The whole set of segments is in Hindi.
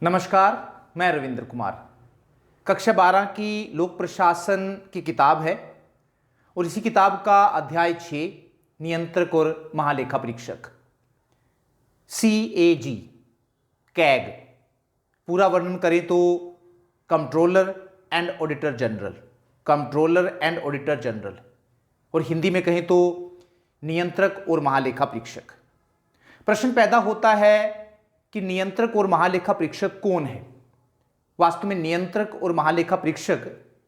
नमस्कार, मैं रविंद्र कुमार। कक्षा 12 की लोक प्रशासन की किताब है और इसी किताब का अध्याय 6 नियंत्रक और महालेखा परीक्षक CAG कैग। पूरा वर्णन करें तो controller and auditor general, controller and auditor general, और हिंदी में कहें तो नियंत्रक और महालेखा परीक्षक। प्रश्न पैदा होता है कि नियंत्रक और महालेखा परीक्षक कौन है। वास्तव में नियंत्रक और महालेखा परीक्षक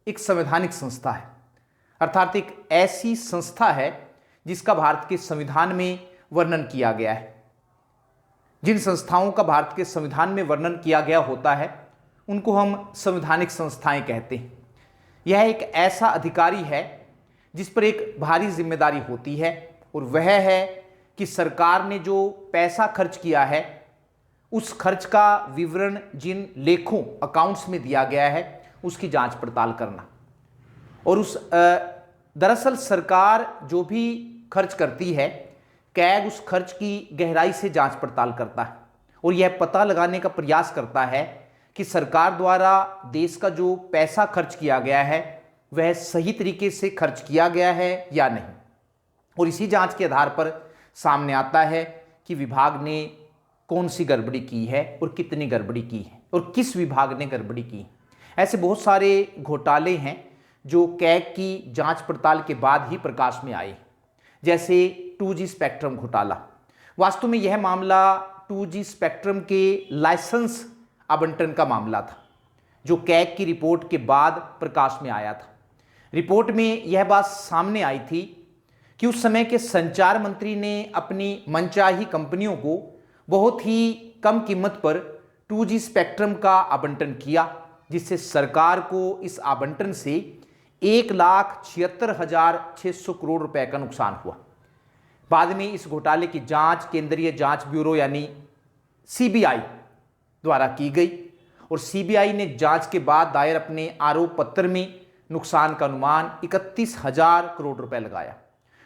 एक संवैधानिक संस्था है, अर्थात एक ऐसी संस्था है जिसका भारत के संविधान में वर्णन किया गया है। जिन संस्थाओं का भारत के संविधान में वर्णन किया गया होता है उनको हम संवैधानिक संस्थाएं कहते हैं। यह एक ऐसा अधिकारी है जिस पर एक भारी जिम्मेदारी होती है और वह है कि सरकार ने जो पैसा खर्च किया है उस खर्च का विवरण जिन लेखों अकाउंट्स में दिया गया है उसकी जांच पड़ताल करना। और दरअसल सरकार जो भी खर्च करती है, कैग उस खर्च की गहराई से जांच पड़ताल करता है और यह पता लगाने का प्रयास करता है कि सरकार द्वारा देश का जो पैसा खर्च किया गया है वह सही तरीके से खर्च किया गया है या नहीं। और इसी जांच के आधार पर सामने आता है कि विभाग ने कौन सी गड़बड़ी की है और कितनी गड़बड़ी की है और किस विभाग ने गड़बड़ी की। ऐसे बहुत सारे घोटाले हैं जो कैग की जांच पड़ताल के बाद ही प्रकाश में आए, जैसे 2G स्पेक्ट्रम घोटाला। वास्तव में यह मामला 2G स्पेक्ट्रम के लाइसेंस आवंटन का मामला था जो कैग की रिपोर्ट के बाद प्रकाश में आया था। रिपोर्ट में यह बात सामने आई थी कि उस समय के संचार मंत्री ने अपनी मनचाही कंपनियों को बहुत ही कम कीमत पर 2G स्पेक्ट्रम का आवंटन किया, जिससे सरकार को इस आवंटन से 1,76,600 करोड़ रुपए का नुकसान हुआ। बाद में इस घोटाले की जांच केंद्रीय जांच ब्यूरो यानी CBI द्वारा की गई और CBI ने जांच के बाद दायर अपने आरोप पत्र में नुकसान का अनुमान 31,000 करोड़ रुपए लगाया।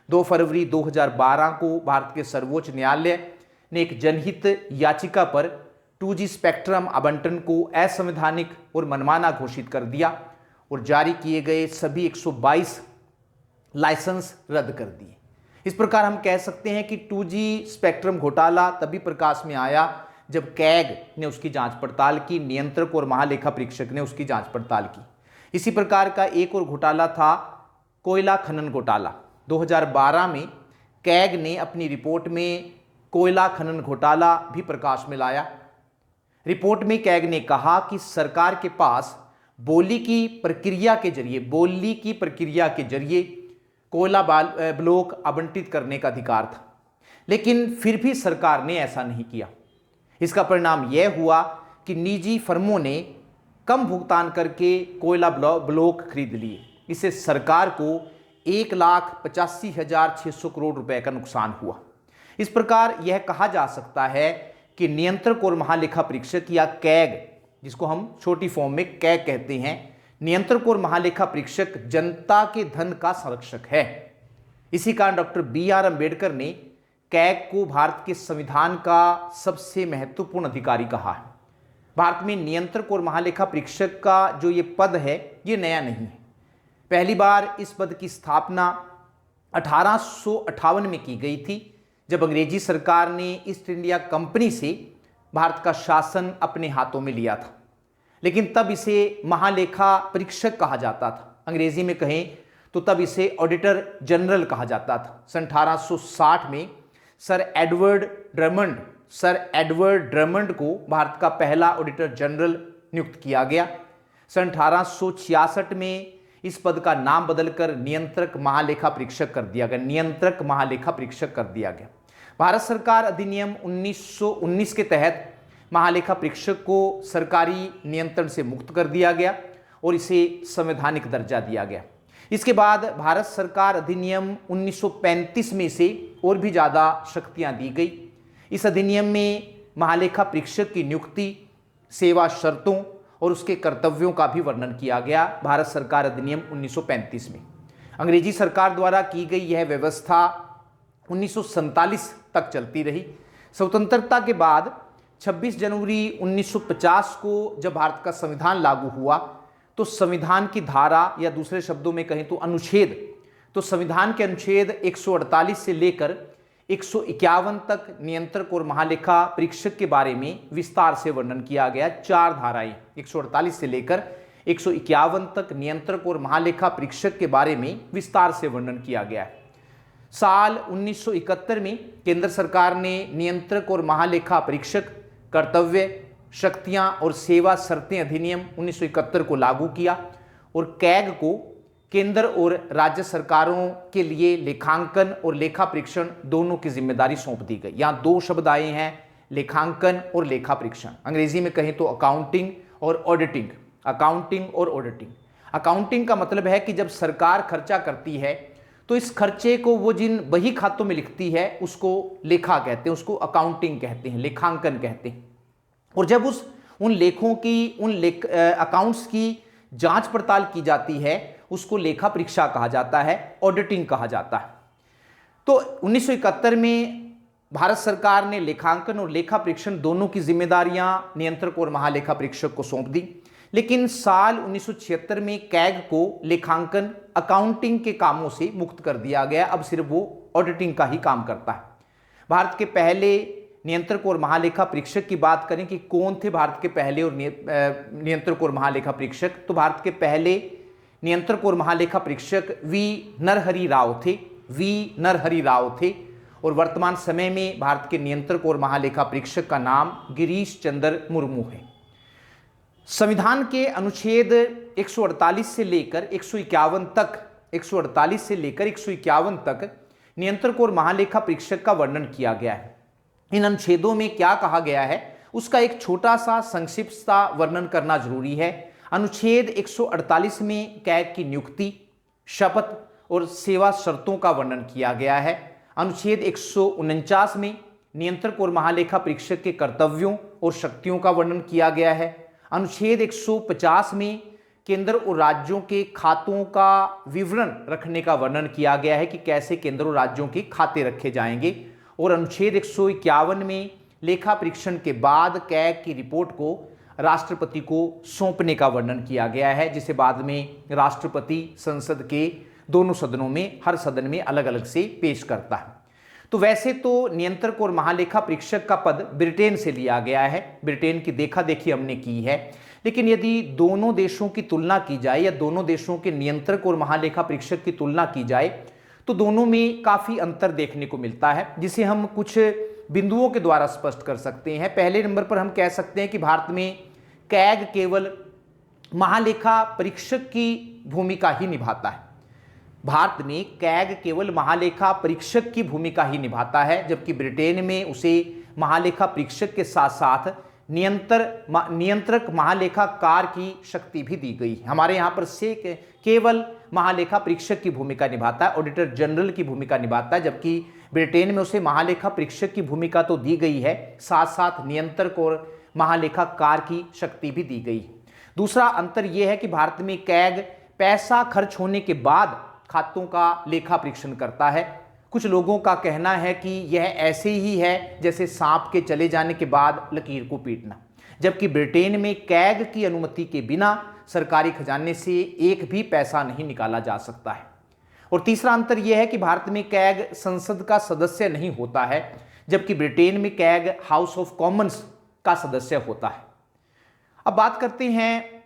2 फरवरी 2012 को भारत के सर्वोच्च न्यायालय ने एक जनहित याचिका पर 2G स्पेक्ट्रम आवंटन को असंवैधानिक और मनमाना घोषित कर दिया और जारी किए गए सभी 122 लाइसेंस रद्द कर दिए। इस प्रकार हम कह सकते हैं कि 2G स्पेक्ट्रम घोटाला तभी प्रकाश में आया जब कैग ने उसकी जांच पड़ताल की, नियंत्रक और महालेखा परीक्षक ने उसकी जांच पड़ताल की। इसी प्रकार का एक और घोटाला था कोयला खनन घोटाला। 2012 में कैग ने अपनी रिपोर्ट में कोयला खनन घोटाला भी प्रकाश में लाया। रिपोर्ट में कैग ने कहा कि सरकार के पास बोली की प्रक्रिया के जरिए कोयला ब्लॉक आवंटित करने का अधिकार था, लेकिन फिर भी सरकार ने ऐसा नहीं किया। इसका परिणाम यह हुआ कि निजी फर्मों ने कम भुगतान करके कोयला ब्लॉक खरीद लिए। इससे सरकार को 1,85,600 करोड़ रुपए का नुकसान हुआ। इस प्रकार यह कहा जा सकता है कि नियंत्रक और महालेखा परीक्षक या कैग, जिसको हम छोटी फॉर्म में कैग कहते हैं, नियंत्रक और महालेखा परीक्षक जनता के धन का संरक्षक है। इसी कारण डॉक्टर BR अम्बेडकर ने कैग को भारत के संविधान का सबसे महत्वपूर्ण अधिकारी कहा है। भारत में नियंत्रक और महालेखा परीक्षक का जो ये पद है ये नया नहीं है। पहली बार इस पद की स्थापना 1858 में की गई थी, जब अंग्रेजी सरकार ने ईस्ट इंडिया कंपनी से भारत का शासन अपने हाथों में लिया था। लेकिन तब इसे महालेखा परीक्षक कहा जाता था। अंग्रेजी में कहें तो तब इसे ऑडिटर जनरल कहा जाता था। सन 1860 में सर एडवर्ड ड्रमंड को भारत का पहला ऑडिटर जनरल नियुक्त किया गया। सन 1866 में इस पद का नाम बदलकर नियंत्रक महालेखा परीक्षक कर दिया गया। भारत सरकार अधिनियम 1919 के तहत महालेखा परीक्षक को सरकारी नियंत्रण से मुक्त कर दिया गया और इसे संवैधानिक दर्जा दिया गया। इसके बाद भारत सरकार अधिनियम 1935 में इसे और भी ज़्यादा शक्तियां दी गई। इस अधिनियम में महालेखा परीक्षक की नियुक्ति, सेवा शर्तों और उसके कर्तव्यों का भी वर्णन किया गया। भारत सरकार अधिनियम 1935 में अंग्रेजी सरकार द्वारा की गई यह व्यवस्था 1947 तक चलती रही। स्वतंत्रता के बाद 26 जनवरी 1950 को जब भारत का संविधान लागू हुआ तो संविधान की धारा या दूसरे शब्दों में कहें तो अनुच्छेद, तो संविधान के अनुच्छेद 148 से लेकर 151 तक नियंत्रक और महालेखा परीक्षक के बारे में विस्तार से वर्णन किया गया। 4 धाराएं 148 से लेकर 151 तक नियंत्रक और महालेखा परीक्षक के बारे में विस्तार से वर्णन किया गया है। साल 1971 में केंद्र सरकार ने नियंत्रक और महालेखा परीक्षक कर्तव्य, शक्तियां और सेवा शर्तें अधिनियम 1971 को लागू किया और कैग को केंद्र और राज्य सरकारों के लिए लेखांकन और लेखा परीक्षण दोनों की जिम्मेदारी सौंप दी गई। यहां 2 शब्द आए हैं, लेखांकन और लेखा परीक्षण। अंग्रेजी में कहें तो अकाउंटिंग और ऑडिटिंग। अकाउंटिंग और ऑडिटिंग। अकाउंटिंग का मतलब है कि जब सरकार खर्चा करती है तो इस खर्चे को वो जिन बही खातों में लिखती है उसको लेखा कहते हैं, उसको अकाउंटिंग कहते हैं, लेखांकन कहते हैं। और जब उन लेखों की अकाउंट्स की जांच पड़ताल की जाती है उसको लेखा परीक्षा कहा जाता है, ऑडिटिंग कहा जाता है। तो 1971 में भारत सरकार ने लेखांकन और लेखा परीक्षण दोनों की जिम्मेदारियां नियंत्रक और महालेखा परीक्षक को सौंप दी। लेकिन साल 1976 में कैग को लेखांकन, अकाउंटिंग के कामों से मुक्त कर दिया गया। अब सिर्फ वो ऑडिटिंग का ही काम करता है। भारत के पहले नियंत्रक और महालेखा परीक्षक की बात करें कि कौन थे भारत के पहले और नियंत्रक और महालेखा परीक्षक, तो भारत के पहले नियंत्रक और महालेखा परीक्षक वी नरहरि राव थे और वर्तमान समय में भारत के नियंत्रक और महालेखा परीक्षक का नाम गिरीश चंद्र मुर्मू है। संविधान के अनुच्छेद 148 से लेकर 151 तक नियंत्रक और महालेखा परीक्षक का वर्णन किया गया है। इन अनुच्छेदों में क्या कहा गया है उसका एक छोटा सा संक्षिप्त सा वर्णन करना जरूरी है। अनुच्छेद 148 में कैग की नियुक्ति, शपथ और सेवा शर्तों का वर्णन किया गया है। अनुच्छेद 149 में नियंत्रक और महालेखा परीक्षक के कर्तव्यों और शक्तियों का वर्णन किया गया है। अनुच्छेद 150 में केंद्र और राज्यों के खातों का विवरण रखने का वर्णन किया गया है कि कैसे केंद्र और राज्यों के खाते रखे जाएंगे। और अनुच्छेद 151 में लेखा परीक्षण के बाद कैग की रिपोर्ट को राष्ट्रपति को सौंपने का वर्णन किया गया है, जिसे बाद में राष्ट्रपति संसद के दोनों सदनों में हर सदन में अलग अलग से पेश करता है। तो वैसे तो नियंत्रक और महालेखा परीक्षक का पद ब्रिटेन से लिया गया है, ब्रिटेन की देखा देखी हमने की है। लेकिन यदि दोनों देशों की तुलना की जाए या दोनों देशों के नियंत्रक और महालेखा परीक्षक की तुलना की जाए तो दोनों में काफ़ी अंतर देखने को मिलता है, जिसे हम कुछ बिंदुओं के द्वारा स्पष्ट कर सकते हैं। पहले नंबर पर हम कह सकते हैं कि भारत में कैग केवल महालेखा परीक्षक की भूमिका ही निभाता है। भारत में कैग केवल महालेखा परीक्षक की भूमिका ही निभाता है, जबकि ब्रिटेन में उसे महालेखा परीक्षक के साथ साथ नियंत्रक महालेखाकार की शक्ति भी दी गई है। हमारे यहाँ पर से केवल महालेखा परीक्षक की भूमिका निभाता है, ऑडिटर जनरल की भूमिका निभाता है, जबकि ब्रिटेन में उसे महालेखा परीक्षक की भूमिका तो दी गई है, साथ साथ नियंत्रक और महालेखाकार की शक्ति भी दी गई है। दूसरा अंतर यह है कि भारत में कैग पैसा खर्च होने के बाद खातों का लेखा परीक्षण करता है। कुछ लोगों का कहना है कि यह ऐसे ही है जैसे सांप के चले जाने के बाद लकीर को पीटना, जबकि ब्रिटेन में कैग की अनुमति के बिना सरकारी खजाने से एक भी पैसा नहीं निकाला जा सकता है। और तीसरा अंतर यह है कि भारत में कैग संसद का सदस्य नहीं होता है, जबकि ब्रिटेन में कैग हाउस ऑफ कॉमन्स का सदस्य होता है। अब बात करते हैं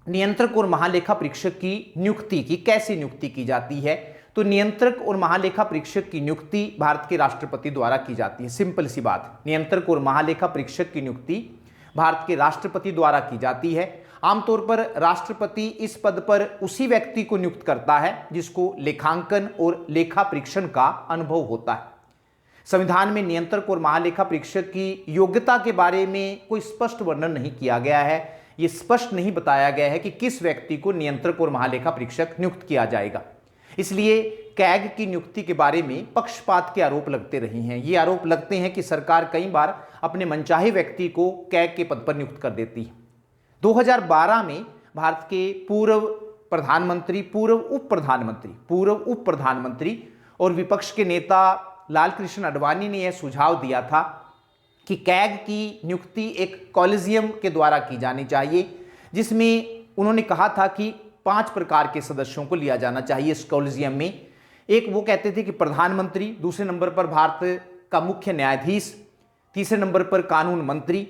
नियंत्रक और महालेखा परीक्षक की नियुक्ति की। कैसे नियुक्ति की जाती है? तो नियंत्रक और महालेखा परीक्षक की नियुक्ति भारत के राष्ट्रपति द्वारा की जाती है। सिंपल सी बात, नियंत्रक और महालेखा परीक्षक की नियुक्ति भारत के राष्ट्रपति द्वारा की जाती है। आमतौर पर राष्ट्रपति इस पद पर उसी व्यक्ति को नियुक्त करता है जिसको लेखांकन और लेखा परीक्षण का अनुभव होता है। संविधान में नियंत्रक और महालेखा परीक्षक की योग्यता के बारे में कोई स्पष्ट वर्णन नहीं किया गया है। यह स्पष्ट नहीं बताया गया है कि किस व्यक्ति को नियंत्रक और महालेखा परीक्षक नियुक्त किया जाएगा। इसलिए कैग की नियुक्ति के बारे में पक्षपात के आरोप लगते रहे हैं। ये आरोप लगते हैं कि सरकार कई बार अपने मनचाहे व्यक्ति को कैग के पद पर नियुक्त कर देती है। 2012 में भारत के पूर्व प्रधानमंत्री, पूर्व उप प्रधानमंत्री और विपक्ष के नेता लालकृष्ण आडवाणी ने यह सुझाव दिया था कि कैग की नियुक्ति एक कॉलेजियम के द्वारा की जानी चाहिए, जिसमें उन्होंने कहा था कि 5 प्रकार के सदस्यों को लिया जाना चाहिए इस कॉलेजियम में। एक वो कहते थे कि प्रधानमंत्री, दूसरे नंबर पर भारत का मुख्य न्यायाधीश, तीसरे नंबर पर कानून मंत्री,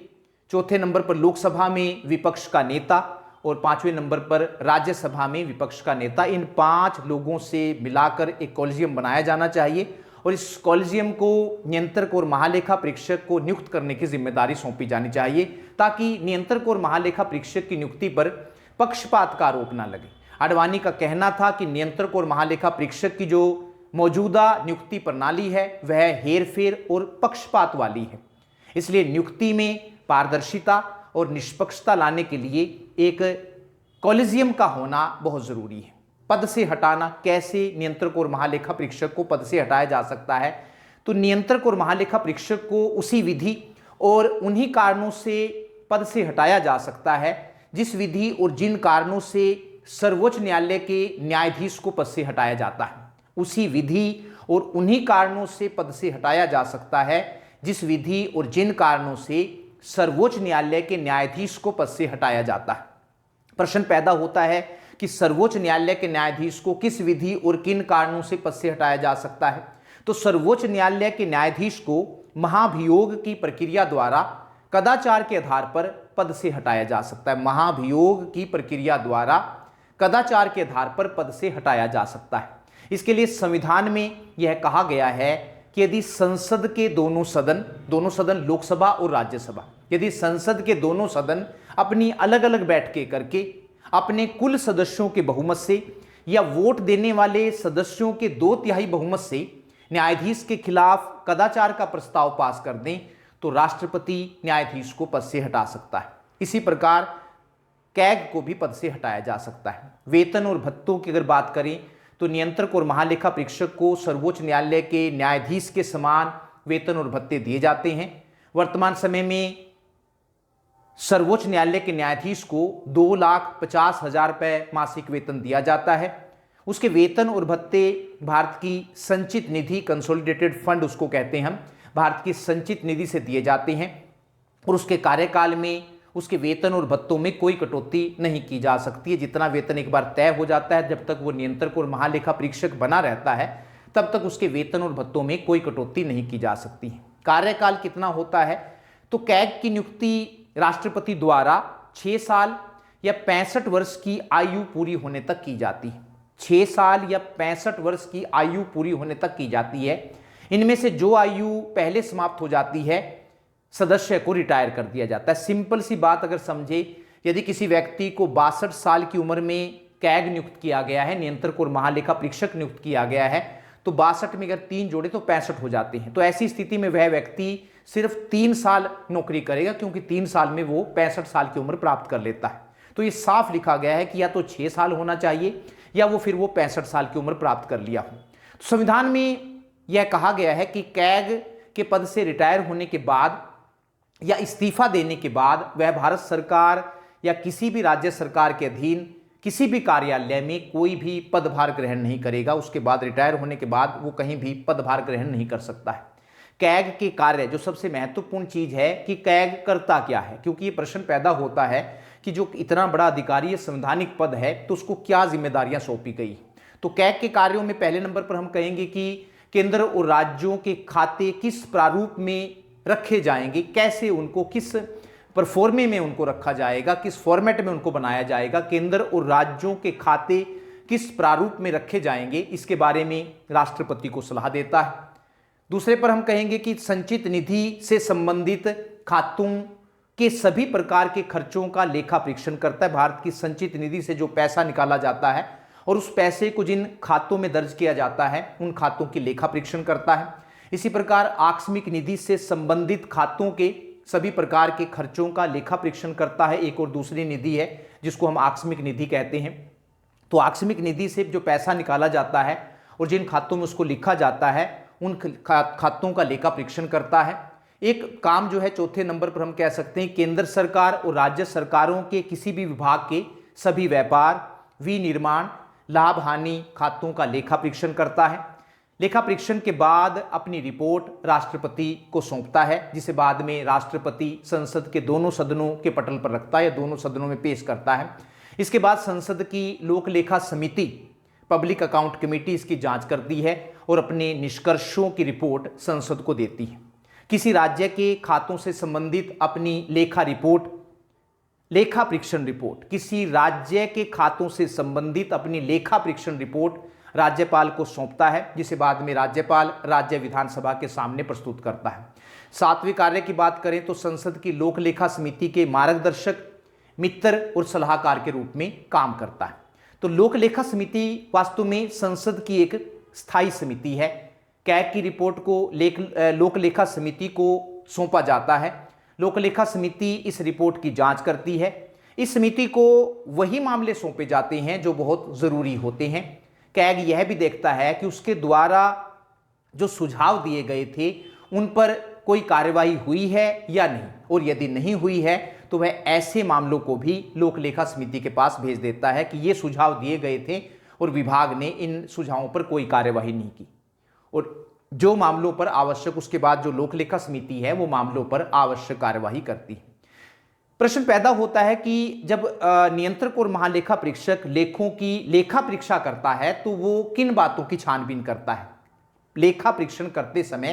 चौथे नंबर पर लोकसभा में विपक्ष का नेता और 5वें नंबर पर राज्यसभा में विपक्ष का नेता। इन 5 लोगों से मिलाकर एक कॉलेजियम बनाया जाना चाहिए और इस कॉलेजियम को नियंत्रक और महालेखा परीक्षक को नियुक्त करने की जिम्मेदारी सौंपी जानी चाहिए, ताकि नियंत्रक और महालेखा परीक्षक की नियुक्ति पर पक्षपात का आरोप न लगे। आडवाणी का कहना था कि नियंत्रक और महालेखा परीक्षक की जो मौजूदा नियुक्ति प्रणाली है वह हेरफेर और पक्षपात वाली है, इसलिए नियुक्ति में पारदर्शिता और निष्पक्षता लाने के लिए एक कॉलेजियम का होना बहुत जरूरी है। पद से हटाना, कैसे नियंत्रक और महालेखा परीक्षक को पद से हटाया जा सकता है? तो नियंत्रक और महालेखा परीक्षक को उसी विधि और उन्हीं कारणों से पद से हटाया जा सकता है जिस विधि और जिन कारणों से सर्वोच्च न्यायालय के न्यायाधीश को पद से हटाया जाता है। उसी विधि और उन्हीं कारणों से पद से हटाया जा सकता है जिस विधि और जिन कारणों से सर्वोच्च न्यायालय के न्यायाधीश को पद से हटाया जाता है। प्रश्न पैदा होता है कि सर्वोच्च न्यायालय के न्यायाधीश को किस विधि और किन कारणों से पद से हटाया जा सकता है? तो सर्वोच्च न्यायालय के न्यायाधीश को महाभियोग की प्रक्रिया द्वारा कदाचार के आधार पर पद से हटाया जा सकता है। महाभियोग की प्रक्रिया द्वारा कदाचार के आधार पर पद से हटाया जा सकता है। इसके लिए संविधान में यह कहा गया है कि यदि संसद के दोनों सदन लोकसभा और राज्यसभा, यदि संसद के दोनों सदन अपनी अलग अलग बैठकें करके अपने कुल सदस्यों के बहुमत से या वोट देने वाले सदस्यों के 2/3 बहुमत से न्यायाधीश के खिलाफ कदाचार का प्रस्ताव पास कर दें तो राष्ट्रपति न्यायाधीश को पद से हटा सकता है। इसी प्रकार कैग को भी पद से हटाया जा सकता है। वेतन और भत्तों की अगर बात करें तो नियंत्रक और महालेखा परीक्षक को सर्वोच्च न्यायालय के न्यायाधीश के समान वेतन और भत्ते दिए जाते हैं। वर्तमान समय में सर्वोच्च न्यायालय के न्यायाधीश को 2,50,000 रुपये मासिक वेतन दिया जाता है। उसके वेतन और भत्ते भारत की संचित निधि, कंसोलिडेटेड फंड उसको कहते हैं हम, भारत की संचित निधि से दिए जाते हैं और उसके कार्यकाल में उसके वेतन और भत्तों में कोई कटौती नहीं की जा सकती है। जितना वेतन एक बार तय हो जाता है, जब तक वो नियंत्रक और महालेखा परीक्षक बना रहता है तब तक उसके वेतन और भत्तों में कोई कटौती नहीं की जा सकती है। कार्यकाल कितना होता है? तो कैग की नियुक्ति राष्ट्रपति द्वारा 6 साल या 65 वर्ष की आयु पूरी होने तक की जाती है। 6 साल या 65 वर्ष की आयु पूरी होने तक की जाती है। इनमें से जो आयु पहले समाप्त हो जाती है, सदस्य को रिटायर कर दिया जाता है। सिंपल सी बात अगर समझे, यदि किसी व्यक्ति को 62 साल की उम्र में कैग नियुक्त किया गया है, नियंत्रक और महालेखा परीक्षक नियुक्त किया गया है, तो 62 में अगर 3 जोड़े तो 65 हो जाते हैं। तो ऐसी स्थिति में वह व्यक्ति सिर्फ 3 साल नौकरी करेगा, क्योंकि 3 साल में वो 65 साल की उम्र प्राप्त कर लेता है। तो ये साफ लिखा गया है कि या तो 6 साल होना चाहिए या वो फिर वो 65 साल की उम्र प्राप्त कर लिया हो। तो संविधान में यह कहा गया है कि कैग के पद से रिटायर होने के बाद या इस्तीफा देने के बाद वह भारत सरकार या किसी भी राज्य सरकार के अधीन किसी भी कार्यालय में कोई भी पदभार ग्रहण नहीं करेगा। उसके बाद रिटायर होने के बाद वो कहीं भी पदभार ग्रहण नहीं कर सकता है। कैग के कार्य, जो सबसे महत्वपूर्ण चीज है कि कैग करता क्या है, क्योंकि ये प्रश्न पैदा होता है कि जो इतना बड़ा अधिकारी संवैधानिक पद है तो उसको क्या जिम्मेदारियां सौंपी गई। तो कैग के कार्यों में पहले नंबर पर हम कहेंगे कि केंद्र और राज्यों के खाते किस प्रारूप में रखे जाएंगे, कैसे उनको, किस परफॉर्मे में उनको रखा जाएगा, किस फॉर्मेट में उनको बनाया जाएगा, केंद्र और राज्यों के खाते किस प्रारूप में रखे जाएंगे, इसके बारे में राष्ट्रपति को सलाह देता है। दूसरे पर हम कहेंगे कि संचित निधि से संबंधित खातों के सभी प्रकार के खर्चों का लेखा परीक्षण करता है। भारत की संचित निधि से जो पैसा निकाला जाता है और उस पैसे को जिन खातों में दर्ज किया जाता है उन खातों की लेखा परीक्षण करता है। इसी प्रकार आकस्मिक निधि से संबंधित खातों के सभी प्रकार के खर्चों का लेखा परीक्षण करता है। एक और दूसरी निधि है जिसको हम आकस्मिक निधि कहते हैं। तो आकस्मिक निधि से जो पैसा निकाला जाता है और जिन खातों में उसको लिखा जाता है उन खातों का लेखा परीक्षण करता है। एक काम जो है चौथे नंबर पर हम कह सकते हैं, केंद्र सरकार और राज्य सरकारों के किसी भी विभाग के सभी व्यापार, विनिर्माण, लाभ हानि खातों का लेखा परीक्षण करता है। लेखा परीक्षण के बाद अपनी रिपोर्ट राष्ट्रपति को सौंपता है, जिसे बाद में राष्ट्रपति संसद के दोनों सदनों के पटल पर रखता है या दोनों सदनों में पेश करता है। इसके बाद संसद की लोक लेखा समिति, पब्लिक अकाउंट कमेटी इसकी जांच करती है और अपने निष्कर्षों की रिपोर्ट संसद को देती है। किसी राज्य के खातों से संबंधित अपनी लेखा रिपोर्ट, लेखा परीक्षण रिपोर्ट, किसी राज्य के खातों से संबंधित अपनी लेखा परीक्षण रिपोर्ट राज्यपाल को सौंपता है, जिसे बाद में राज्यपाल राज्य विधानसभा के सामने प्रस्तुत करता है। सातवें कार्य की बात करें तो संसद की लोक लेखा समिति के मार्गदर्शक, मित्र और सलाहकार के रूप में काम करता है। तो लोक लेखा समिति वास्तव में संसद की एक स्थायी समिति है। कैग की रिपोर्ट को लोक लेखा समिति को सौंपा जाता है। लोक लेखा समिति इस रिपोर्ट की जांच करती है। इस समिति को वही मामले सौंपे जाते हैं जो बहुत ज़रूरी होते हैं। कैग यह भी देखता है कि उसके द्वारा जो सुझाव दिए गए थे उन पर कोई कार्यवाही हुई है या नहीं, और यदि नहीं हुई है तो वह ऐसे मामलों को भी लोक लेखा समिति के पास भेज देता है कि ये सुझाव दिए गए थे और विभाग ने इन सुझावों पर कोई कार्यवाही नहीं की, और जो मामलों पर आवश्यक, उसके बाद जो लोक लेखा समिति है वो मामलों पर आवश्यक कार्यवाही करती है। प्रश्न पैदा होता है कि जब नियंत्रक और महालेखा परीक्षक लेखों की लेखा परीक्षा करता है तो वो किन बातों की छानबीन करता है। लेखा परीक्षण करते समय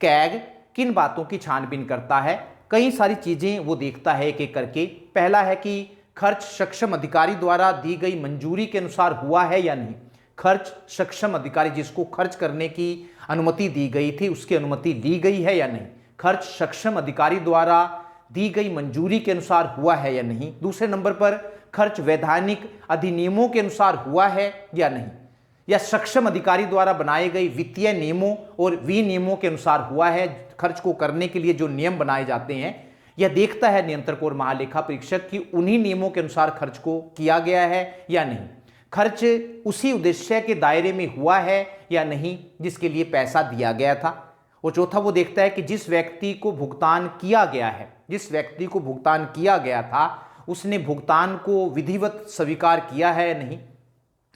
कैग किन बातों की छानबीन करता है? कई सारी चीजें वो देखता है एक एक करके। पहला है कि खर्च सक्षम अधिकारी द्वारा दी गई मंजूरी के अनुसार हुआ है या नहीं। खर्च सक्षम अधिकारी, जिसको खर्च करने की अनुमति दी गई थी, उसकी अनुमति ली गई है या नहीं। खर्च सक्षम अधिकारी द्वारा दी गई मंजूरी के अनुसार हुआ है या नहीं। दूसरे नंबर पर खर्च वैधानिक अधिनियमों के अनुसार हुआ है या नहीं, या सक्षम अधिकारी द्वारा बनाए गए वित्तीय नियमों और विनियमों के अनुसार हुआ है। खर्च को करने के लिए जो नियम बनाए जाते हैं, यह देखता है नियंत्रक और महालेखा परीक्षक कि उन्हीं नियमों के अनुसार खर्च को किया गया है या नहीं। खर्च उसी उद्देश्य के दायरे में हुआ है या नहीं जिसके लिए पैसा दिया गया था। और चौथा वो देखता है कि जिस व्यक्ति को भुगतान किया गया है, जिस व्यक्ति को भुगतान किया गया था, उसने भुगतान को विधिवत स्वीकार किया है या नहीं,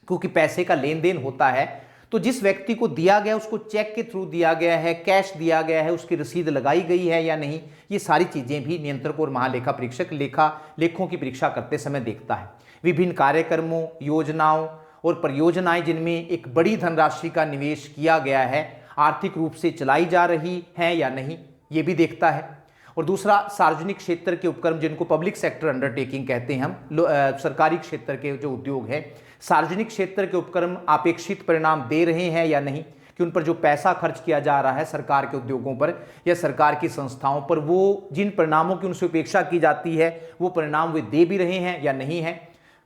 क्योंकि पैसे का लेन देन होता है। तो जिस व्यक्ति को दिया गया उसको चेक के थ्रू दिया गया है, कैश दिया गया है, उसकी रसीद लगाई गई है या नहीं, ये सारी चीजें भी नियंत्रक और महालेखा परीक्षक लेखों की परीक्षा करते समय देखता है। विभिन्न कार्यक्रमों, योजनाओं और परियोजनाएं जिनमें एक बड़ी धनराशि का निवेश किया गया है, आर्थिक रूप से चलाई जा रही हैं या नहीं, ये भी देखता है। और दूसरा, सार्वजनिक क्षेत्र के उपक्रम, जिनको पब्लिक सेक्टर अंडरटेकिंग कहते हैं हम, सरकारी क्षेत्र के जो उद्योग है, सार्वजनिक क्षेत्र के उपक्रम अपेक्षित परिणाम दे रहे हैं या नहीं, कि उन पर जो पैसा खर्च किया जा रहा है सरकार के उद्योगों पर या सरकार की संस्थाओं पर, वो जिन परिणामों की उनसे अपेक्षा की जाती है वो परिणाम वे दे भी रहे हैं या नहीं है।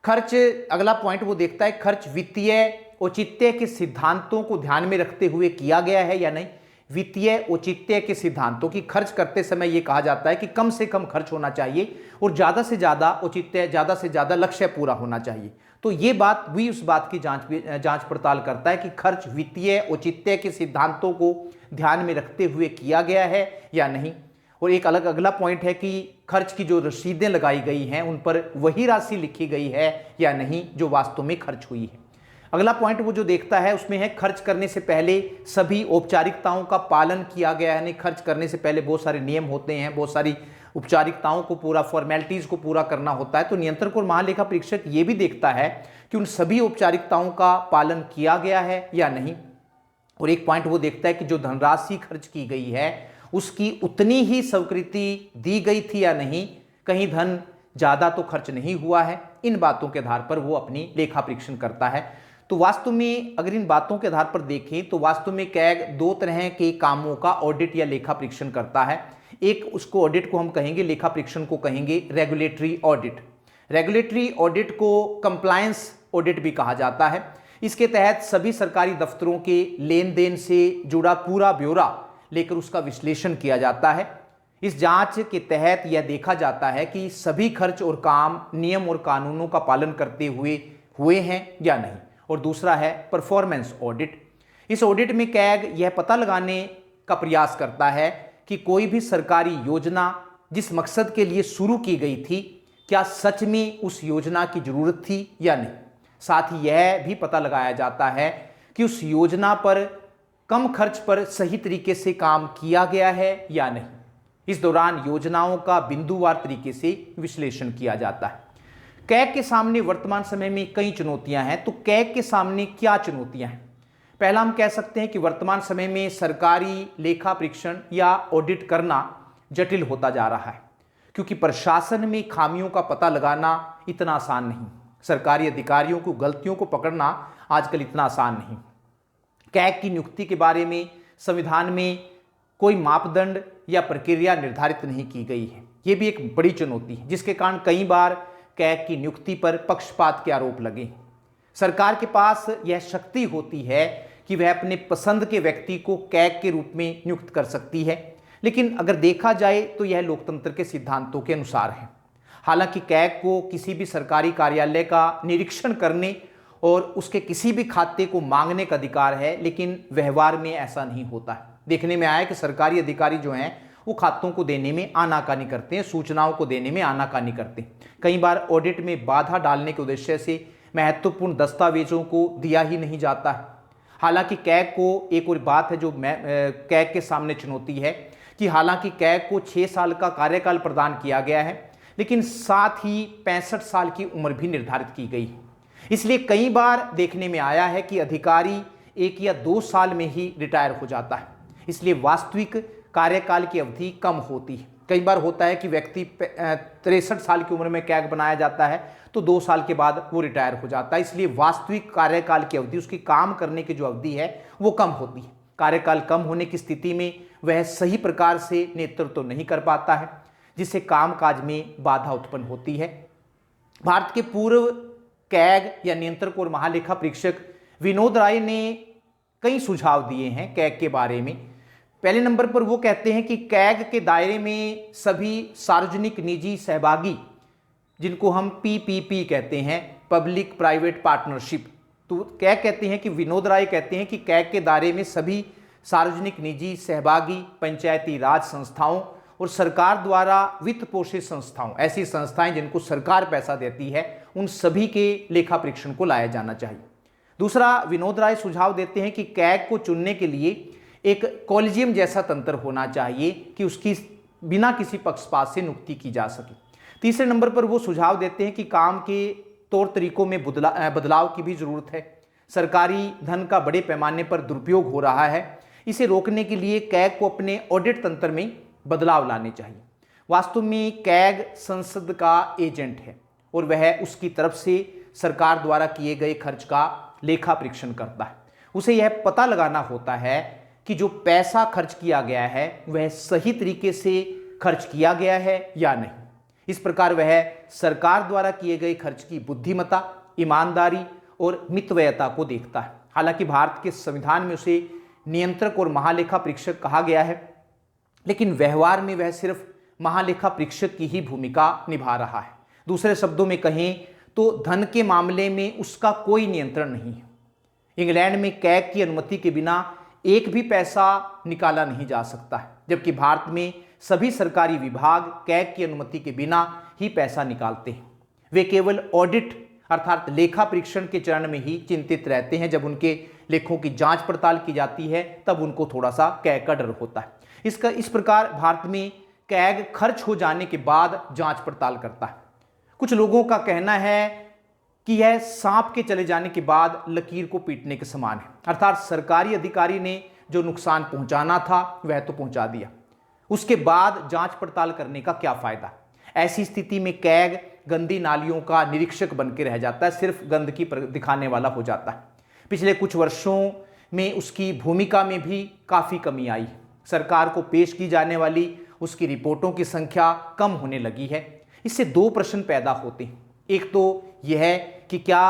खर्च, अगला पॉइंट वो देखता है, खर्च वित्तीय औचित्य के सिद्धांतों को ध्यान में रखते हुए किया गया है या नहीं। वित्तीय औचित्य के सिद्धांतों की खर्च करते समय ये कहा जाता है कि कम से कम खर्च होना चाहिए और ज़्यादा से ज़्यादा औचित्य, ज़्यादा से ज़्यादा लक्ष्य पूरा होना चाहिए। तो ये बात भी उस बात की जांच पड़ताल करता है कि खर्च वित्तीय औचित्य के सिद्धांतों को ध्यान में रखते हुए किया गया है या नहीं। और एक अगला पॉइंट है कि खर्च की जो रसीदें लगाई गई हैं उन पर वही राशि लिखी गई है या नहीं जो वास्तव में खर्च हुई है। अगला पॉइंट वो जो देखता है उसमें है खर्च करने से पहले सभी औपचारिकताओं का पालन किया गया है। नहीं, खर्च करने से पहले बहुत सारे नियम होते हैं, बहुत सारी औपचारिकताओं को पूरा, फॉर्मेलिटीज को पूरा करना होता है। तो नियंत्रक और महालेखा परीक्षक ये भी देखता है कि उन सभी औपचारिकताओं का पालन किया गया है या नहीं। और एक पॉइंट वो देखता है कि जो धनराशि खर्च की गई है उसकी उतनी ही स्वीकृति दी गई थी या नहीं, कहीं धन ज़्यादा तो खर्च नहीं हुआ है। इन बातों के आधार पर वो अपनी लेखा परीक्षण करता है। तो वास्तव में अगर इन बातों के आधार पर देखें तो वास्तव में कैग दो तरह के कामों का ऑडिट या लेखा परीक्षण करता है। एक, उसको ऑडिट को हम कहेंगे, लेखा परीक्षण को कहेंगे रेगुलेटरी ऑडिट। रेगुलेटरी ऑडिट को कंप्लायंस ऑडिट भी कहा जाता है। इसके तहत सभी सरकारी दफ्तरों के लेन देन से जुड़ा पूरा ब्यौरा लेकर उसका विश्लेषण किया जाता है। इस जांच के तहत यह देखा जाता है कि सभी खर्च और काम नियम और कानूनों का पालन करते हुए हैं या नहीं। और दूसरा है परफॉर्मेंस ऑडिट। इस ऑडिट में कैग यह पता लगाने का प्रयास करता है कि कोई भी सरकारी योजना जिस मकसद के लिए शुरू की गई थी, क्या सच में उस योजना की जरूरत थी या नहीं। साथ ही यह भी पता लगाया जाता है कि उस योजना पर कम खर्च पर सही तरीके से काम किया गया है या नहीं। इस दौरान योजनाओं का बिंदुवार तरीके से विश्लेषण किया जाता है। कैग के सामने वर्तमान समय में कई चुनौतियां हैं, तो कैग के सामने क्या चुनौतियां हैं? पहला हम कह सकते हैं कि वर्तमान समय में सरकारी लेखा परीक्षण या ऑडिट करना जटिल होता जा रहा है, क्योंकि प्रशासन में खामियों का पता लगाना इतना आसान नहीं। सरकारी अधिकारियों को गलतियों को पकड़ना आजकल इतना आसान नहीं। कैग की नियुक्ति के बारे में संविधान में कोई मापदंड या प्रक्रिया निर्धारित नहीं की गई है। यह भी एक बड़ी चुनौती है, जिसके कारण कई बार कैग की नियुक्ति पर पक्षपात के आरोप लगे। सरकार के पास यह शक्ति होती है कि वह अपने पसंद के व्यक्ति को कैग के रूप में नियुक्त कर सकती है, लेकिन अगर देखा जाए तो यह लोकतंत्र के सिद्धांतों के अनुसार है। हालांकि कैग को किसी भी सरकारी कार्यालय का निरीक्षण करने और उसके किसी भी खाते को मांगने का अधिकार है, लेकिन व्यवहार में ऐसा नहीं होता है। देखने में आया कि सरकारी अधिकारी जो हैं वो खातों को देने में आनाकानी करते हैं, सूचनाओं को देने में आनाकानी करते हैं। कई बार ऑडिट में बाधा डालने के उद्देश्य से महत्वपूर्ण दस्तावेजों को दिया ही नहीं जाता है। हालांकि कैग को एक और बात है जो कैग के सामने चुनौती है कि हालांकि कैग को 6 साल का कार्यकाल प्रदान किया गया है, लेकिन साथ ही 65 साल की उम्र भी निर्धारित की गई है। इसलिए कई बार देखने में आया है कि अधिकारी 1 या 2 साल में ही रिटायर हो जाता है, इसलिए वास्तविक कार्यकाल की अवधि कम होती है। कई बार होता है कि व्यक्ति 63 साल की उम्र में कैग बनाया जाता है तो 2 साल के बाद वो रिटायर हो जाता है, इसलिए वास्तविक कार्यकाल की अवधि, उसकी काम करने की जो अवधि है वो कम होती है। कार्यकाल कम होने की स्थिति में वह सही प्रकार से नेतृत्व तो नहीं कर पाता है, जिससे कामकाज में बाधा उत्पन्न होती है। भारत के पूर्व कैग या नियंत्रक और महालेखा परीक्षक विनोद राय ने कई सुझाव दिए हैं कैग के बारे में। पहले नंबर पर वो कहते हैं कि कैग के दायरे में सभी सार्वजनिक निजी सहभागी, जिनको हम पीपीपी कहते हैं, पब्लिक प्राइवेट पार्टनरशिप, तो कैग कहते हैं कि विनोद राय कहते हैं कि कैग के दायरे में सभी सार्वजनिक निजी सहभागी, पंचायती राज संस्थाओं और सरकार द्वारा वित्त पोषित संस्थाओं, ऐसी संस्थाएं जिनको सरकार पैसा देती है, उन सभी के लेखा परीक्षण को लाया जाना चाहिए। दूसरा, विनोद राय सुझाव देते हैं कि कैग को चुनने के लिए एक कॉलेजियम जैसा तंत्र होना चाहिए कि उसकी बिना किसी पक्षपात से नियुक्ति की जा सके। तीसरे नंबर पर वो सुझाव देते हैं कि काम के तौर तरीकों में बदलाव की भी जरूरत है। सरकारी धन का बड़े पैमाने पर दुरुपयोग हो रहा है, इसे रोकने के लिए कैग को अपने ऑडिट तंत्र में बदलाव लाने चाहिए। वास्तव में कैग संसद का एजेंट है और वह उसकी तरफ से सरकार द्वारा किए गए खर्च का लेखा परीक्षण करता है। उसे यह पता लगाना होता है कि जो पैसा खर्च किया गया है वह सही तरीके से खर्च किया गया है या नहीं। इस प्रकार वह सरकार द्वारा किए गए खर्च की बुद्धिमत्ता, ईमानदारी और मितव्ययता को देखता है। हालांकि भारत के संविधान में उसे नियंत्रक और महालेखा परीक्षक कहा गया है, लेकिन व्यवहार में वह सिर्फ महालेखा परीक्षक की ही भूमिका निभा रहा है। दूसरे शब्दों में कहें तो धन के मामले में उसका कोई नियंत्रण नहीं है। इंग्लैंड में कैग की अनुमति के बिना एक भी पैसा निकाला नहीं जा सकता है, जबकि भारत में सभी सरकारी विभाग कैग की अनुमति के बिना ही पैसा निकालते हैं। वे केवल ऑडिट अर्थात लेखा परीक्षण के चरण में ही चिंतित रहते हैं। जब उनके लेखों की जांच पड़ताल की जाती है तब उनको थोड़ा सा कैग का डर होता है। इस प्रकार भारत में कैग खर्च हो जाने के बाद जांच पड़ताल करता है। कुछ लोगों का कहना है कि यह सांप के चले जाने के बाद लकीर को पीटने के समान है, अर्थात सरकारी अधिकारी ने जो नुकसान पहुंचाना था वह तो पहुंचा दिया, उसके बाद जांच पड़ताल करने का क्या फायदा। ऐसी स्थिति में कैग गंदी नालियों का निरीक्षक बन के रह जाता है, सिर्फ गंदगी दिखाने वाला हो जाता है। पिछले कुछ वर्षों में उसकी भूमिका में भी काफ़ी कमी आई। सरकार को पेश की जाने वाली उसकी रिपोर्टों की संख्या कम होने लगी है। इससे 2 प्रश्न पैदा होते हैं। एक तो यह है कि क्या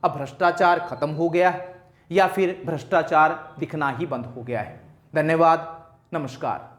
अब भ्रष्टाचार खत्म हो गया है या फिर भ्रष्टाचार दिखना ही बंद हो गया है। धन्यवाद, नमस्कार।